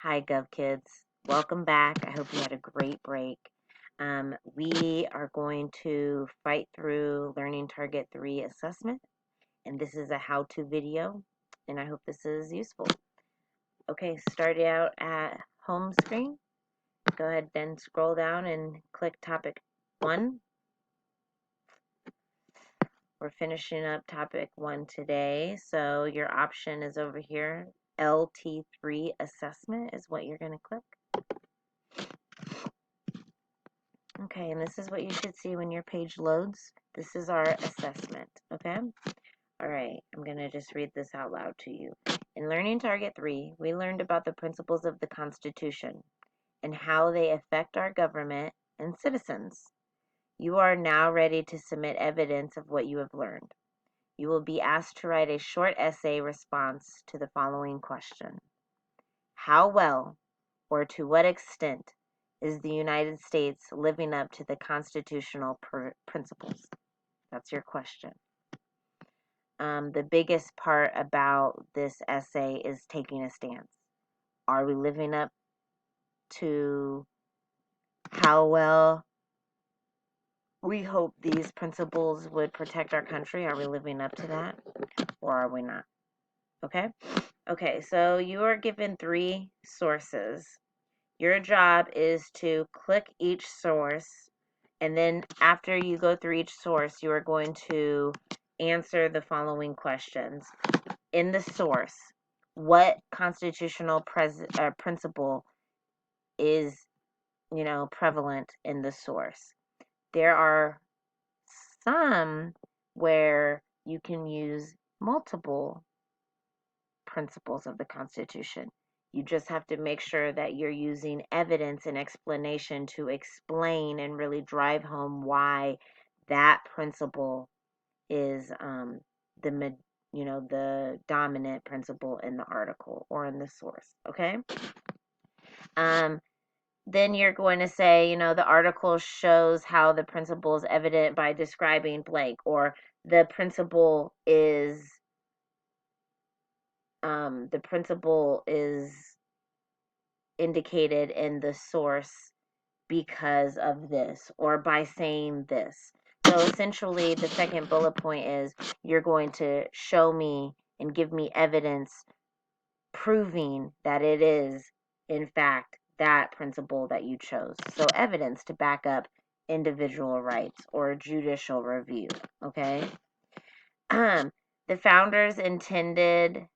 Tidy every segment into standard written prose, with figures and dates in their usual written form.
Hi, Gov Kids. Welcome back. I hope you had a great break. We are going to fight through Learning Target 3 Assessment, and this is a how-to video, and I hope this is useful. Okay, start out at home screen. Go ahead, then scroll down and click Topic 1. We're finishing up Topic 1 today, so your option is over here. LT3 Assessment is what you're going to click. Okay, and this is what you should see when your page loads. This is our assessment, okay? All right, I'm going to just read this out loud to you. In Learning Target 3, we learned about the principles of the Constitution and how they affect our government and citizens. You are now ready to submit evidence of what you have learned. You will be asked to write a short essay response to the following question. How well or to what extent is the United States living up to the constitutional principles? That's your question. The biggest part about this essay is taking a stance. Are we living up to how well we hope these principles would protect our country? Are we living up to that, or are we not? Okay? Okay, so you are given 3 sources. Your job is to click each source, and then after you go through each source, you are going to answer the following questions. In the source, what constitutional principle is, prevalent in the source? There are some where you can use multiple principles of the Constitution. You just have to make sure that you're using evidence and explanation to explain and really drive home why that principle is the dominant principle in the article or in the source. Okay. Then you're going to say, the article shows how the principle is evident by describing blank, or the principle is indicated in the source because of this, or by saying this. So essentially, the second bullet point is you're going to show me and give me evidence proving that it is, in fact, that principle that you chose. So evidence to back up individual rights or judicial review, okay? The founders intended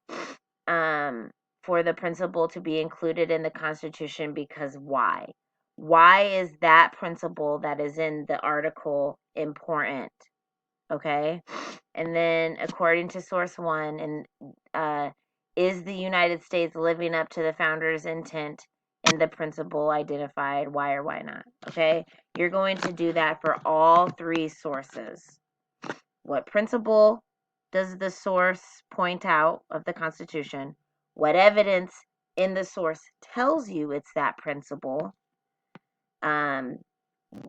for the principle to be included in the Constitution because why? Why is that principle that is in the article important? Okay? And then according to source 1, and is the United States living up to the founders' intent in the principle identified? Why or why not? Okay? You're going to do that for all 3 sources. What principle does the source point out of the Constitution? What evidence in the source tells you it's that principle?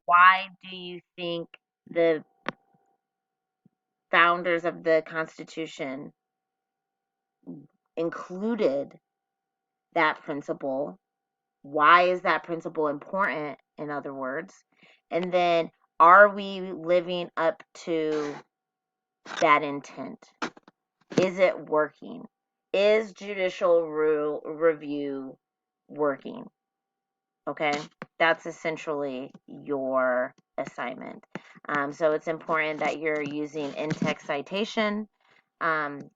Why do you think the founders of the Constitution included that principle? Why is that principle important, in other words? And then, are we living up to that intent? Is it working? Is judicial review working? Okay, that's essentially your assignment. So it's important that you're using in-text citation.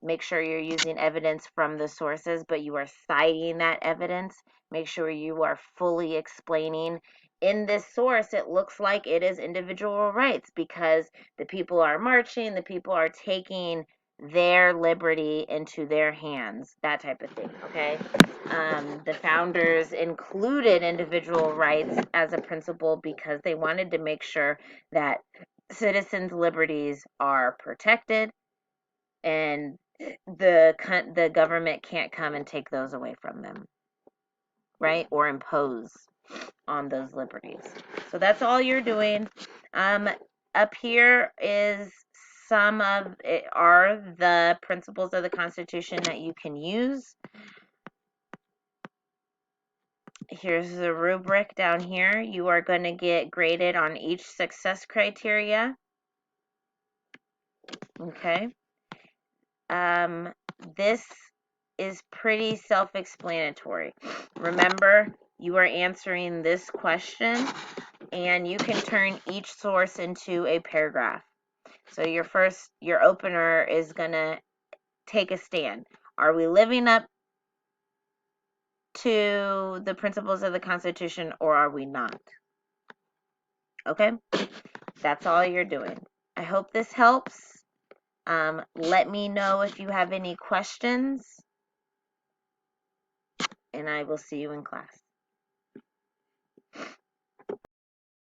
Make sure you're using evidence from the sources, but you are citing that evidence. Make sure you are fully explaining. In this source, it looks like it is individual rights because the people are marching, the people are taking their liberty into their hands, that type of thing, okay? The founders included individual rights as a principle because they wanted to make sure that citizens' liberties are protected and the government can't come and take those away from them, right? Or impose on those liberties. So that's all you're doing. Up here is some of it are the principles of the Constitution that you can use. Here's the rubric down here. You are going to get graded on each success criteria. Okay. This is pretty self-explanatory. Remember, you are answering this question, and you can turn each source into a paragraph. So your opener is going to take a stand. Are we living up to the principles of the Constitution, or are we not? Okay? That's all you're doing. I hope this helps. Let me know if you have any questions, and I will see you in class.